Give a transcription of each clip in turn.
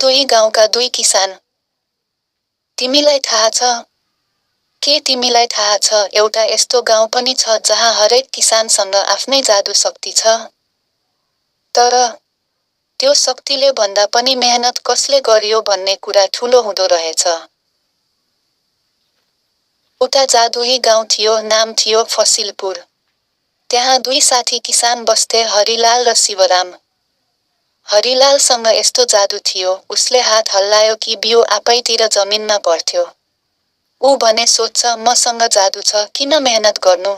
दुई गाउँका दुई किसान। तिमीलाई थाहा छ? के तिमीलाई थाहा छ एउटा यस्तो गाउँ पनि छ जहाँ हरेक किसानसँग आफ्नै जादु शक्ति छ? तर त्यो शक्तिले भन्दा पनि मेहनत कसले गर्यो भन्ने कुरा ठुलो हुँदो रहेछ। उता जादुई गाउँ थियो, नाम थियो फसिलपुर। त्यहाँ दुई साथी किसान बस्थे, हरिलाल र शिवराम। हरिलालसँग यस्तो जादु थियो, उसले हात हल्लायो कि बिउ आफैतिर जमिनमा पर्थ्यो। ऊ भने सोच्छ, मसँग जादु छ, किन मेहनत गर्नु?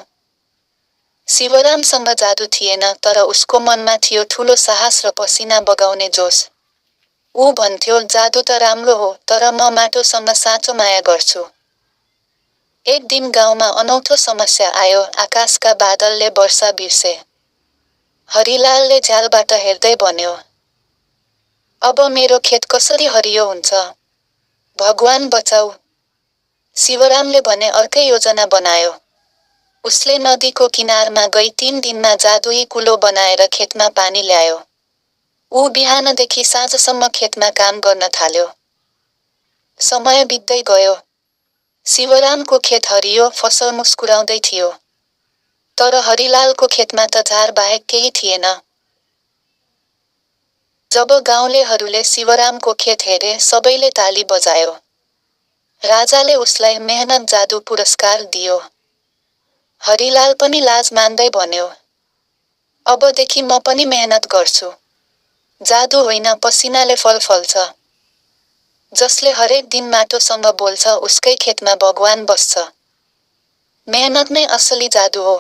शिवरामसँग जादु थिएन, तर उसको मनमा थियो ठुलो साहस र पसिना बगाउने जोस। ऊ भन्थ्यो, जादु त राम्रो हो, तर म माटोसँग साँचो माया गर्छु। एक दिन गाउँमा अनौठो समस्या आयो, आकाशका बादलले वर्षा बिर्से। हरिलालले झ्यालबाट हेर्दै भन्यो, अब मेरो खेत कसरी हरियो हुन्छ? भगवान बचाऊ। शिवरामले भने अर्कै योजना बनायो। उसले नदीको किनारमा गई 3 दिनमा जादुई कुलो बनाएर खेतमा पानी ल्यायो। ऊ बिहानदेखि साँझसम्म खेतमा काम गर्न थाल्यो। समय बित्दै गयो। शिवरामको खेत हरियो, फसल मुस्कुराउँदै थियो। तर हरिलालको खेतमा त झार बाहेक केही थिएन। जब गाउँलेहरूले शिवरामको खेत हेरे, सबैले ताली बजायो। राजाले उसलाई मेहनत जादु पुरस्कार दियो। हरिलाल पनि लाज मान्दै भन्यो, अबदेखि म पनि मेहनत गर्छु। जादु होइन, पसिनाले फल फल्छ। जसले हरेक दिन माटोसँग बोल्छ, उसकै खेतमा भगवान बस्छ। मेहनत नै असली जादु हो।